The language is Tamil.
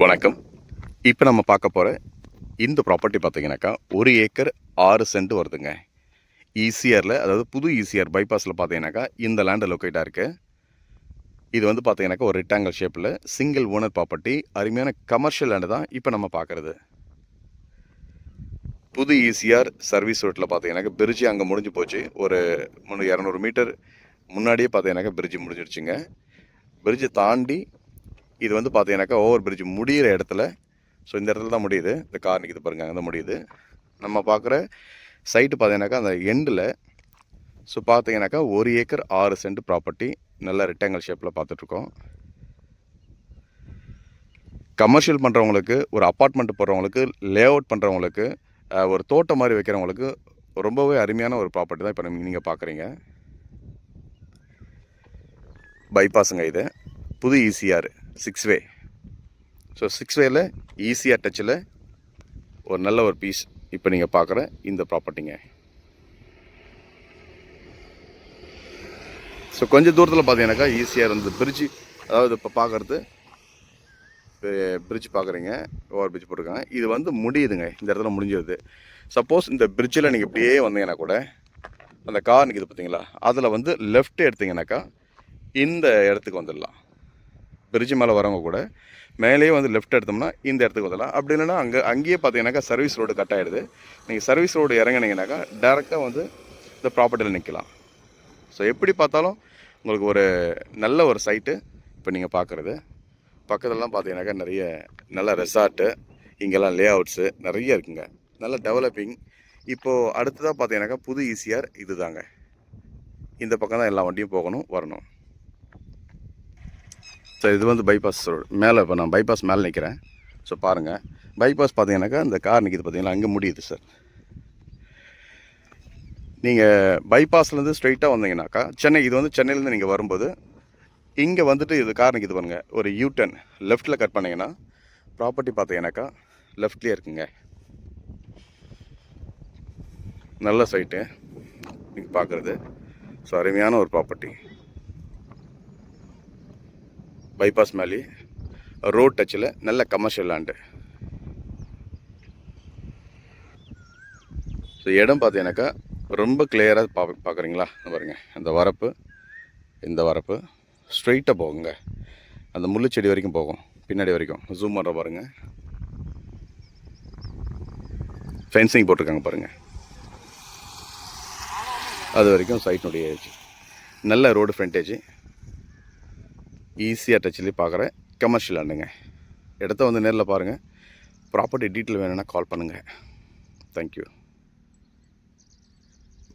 வணக்கம். இப்போ நம்ம பார்க்க போகிற இந்த ப்ராப்பர்ட்டி பார்த்தீங்கன்னாக்கா 1 ஏக்கர் 6 சென்ட் வருதுங்க. ஈசிஆரில், அதாவது புது ஈசிஆர் பைபாஸில் பார்த்தீங்கன்னாக்கா இந்த லேண்டு லொக்கேட்டாக இருக்குது. இது வந்து பார்த்தீங்கன்னாக்கா ஒரு ரெக்டாங்கிள் ஷேப்பில் சிங்கிள் ஓனர் ப்ராப்பர்ட்டி. அருமையான கமர்ஷியல் லேண்டு தான் இப்போ நம்ம பார்க்குறது. புது ஈசிஆர் சர்வீஸ் ரோட்டில் பார்த்தீங்கன்னாக்கா பிரிட்ஜ் அங்கே முடிஞ்சு போச்சு. ஒரு 200 மீட்டர் முன்னாடியே பார்த்தீங்கன்னாக்கா பிரிட்ஜ் முடிஞ்சிடுச்சுங்க. பிரிட்ஜை தாண்டி இது வந்து பார்த்தீங்கன்னாக்கா ஓவர் பிரிட்ஜ் முடிகிற இடத்துல, ஸோ இந்த இடத்துல தான் முடியுது. இந்த கார் நிற்கிது பாருங்கள், அங்கே தான் முடியுது. நம்ம பார்க்குற சைட்டு பார்த்தீங்கன்னாக்கா அந்த எண்டில். ஸோ பார்த்தீங்கன்னாக்கா 1 ஏக்கர் 6 சென்ட் ப்ராப்பர்ட்டி, நல்ல ரெக்டாங்கிள் ஷேப்பில் பார்த்துட்ருக்கோம். கமர்ஷியல் பண்ணுறவங்களுக்கு, ஒரு அப்பார்ட்மெண்ட் போடுறவங்களுக்கு, லே அவுட் பண்ணுறவங்களுக்கு, ஒரு தோட்டம் மாதிரி வைக்கிறவங்களுக்கு ரொம்பவே அருமையான ஒரு ப்ராப்பர்ட்டி தான் இப்போ நீங்கள் பார்க்குறீங்க. பைபாஸுங்க இது, புது ஈசிஆர் 6 வே. ஸோ 6 வேல ஈஸியாக டச்சில் ஒரு நல்ல ஒரு பீஸ் இப்போ நீங்கள் பார்க்குற இந்த ப்ராப்பர்ட்டிங்க. ஸோ கொஞ்சம் தூரத்தில் பார்த்தீங்கன்னாக்கா ஈஸியாக இருந்தது பிரிட்ஜ். அதாவது இப்போ பார்க்குறது பிரிட்ஜ் பார்க்குறீங்க, ஓவர் பிரிட்ஜ் போட்டிருக்காங்க. இது வந்து முடியுதுங்க, இந்த இடத்துல முடிஞ்சிருது. சப்போஸ் இந்த பிரிட்ஜில் நீங்கள் இப்படியே வந்தீங்கன்னா கூட அந்த கார் நிற்கிது பார்த்தீங்களா, அதில் வந்து லெஃப்ட் எடுத்திங்கனாக்கா இந்த இடத்துக்கு வந்துடலாம். பிரிட்ஜ் மேலே வரவங்க கூட மேலேயே வந்து லெஃப்ட் எடுத்தோம்னா இந்த இடத்துக்கு வந்துடலாம். அப்படி இல்லைன்னா அங்கேயே பார்த்தீங்கன்னாக்கா சர்வீஸ் ரோடு கட் ஆகிடுது. நீங்கள் சர்வீஸ் ரோடு இறங்கினீங்கன்னாக்கா டேரெக்டாக வந்து இந்த ப்ராப்பர்ட்டியில் நிற்கலாம். ஸோ எப்படி பார்த்தாலும் உங்களுக்கு ஒரு நல்ல ஒரு சைட்டு இப்போ நீங்கள் பார்க்குறது. பக்கத்துலலாம் பார்த்தீங்கன்னாக்கா நிறைய நல்ல ரெசார்ட்டு, இங்கெல்லாம் லே அவுட்ஸு நிறைய இருக்குங்க, நல்ல டெவலப்பிங். இப்போது அடுத்ததாக பார்த்தீங்கன்னாக்கா புது ஈசிஆர் இது தாங்க. இந்த பக்கம் தான் எல்லா வண்டியும் போகணும் வரணும். ஸோ இது வந்து பைபாஸ் ரோடு மேலே. இப்போ நான் பைபாஸ் மேலே நிற்கிறேன். ஸோ பாருங்கள், பைபாஸ் பார்த்தீங்கன்னாக்கா இந்த கார் நிற்கிது பார்த்தீங்களா, அங்கே முடியுது சார். நீங்கள் பைபாஸ்லேருந்து ஸ்ட்ரைட்டாக வந்தீங்கன்னாக்கா சென்னை, இது வந்து சென்னையிலேருந்து நீங்கள் வரும்போது இங்கே வந்துட்டு இது கார் நிற்கிது பாருங்கள், ஒரு யூ-டர்ன் லெஃப்ட்டில் கட் பண்ணிங்கன்னா ப்ராப்பர்ட்டி பார்த்தீங்கன்னாக்கா லெஃப்ட்லேயே இருக்குங்க. நல்ல சைட்டு நீங்கள் பார்க்குறது. ஸோ அருமையான ஒரு ப்ராப்பர்ட்டி. பைபாஸ் மேலே ரோட் டச்சில் நல்ல கமர்ஷியல் லேண்டு. ஸோ இடம் பார்த்தீங்கன்னாக்கா ரொம்ப கிளியராக பார்க்குறீங்களா பாருங்க. இந்த வரப்பு ஸ்ட்ரைட்டாக போகுங்க, அந்த முள்ளுச்செடி வரைக்கும் போகும், பின்னாடி வரைக்கும் ஜூம் பண்ணுற பாருங்கள். ஃபென்சிங் போட்டிருக்காங்க பாருங்கள், அது வரைக்கும் சைட்னுடைய ஏஜ். நல்ல ரோடு ஃப்ரண்டேஜ், ஈஸியாக டச்சிலே பார்க்குற கமர்ஷியல் லேண்டுங்க. இடத்த வந்து நேரில் பாருங்கள். ப்ராப்பர்ட்டி டீட்டெயில் வேணும்னா கால் பண்ணுங்கள். தேங்க்யூ.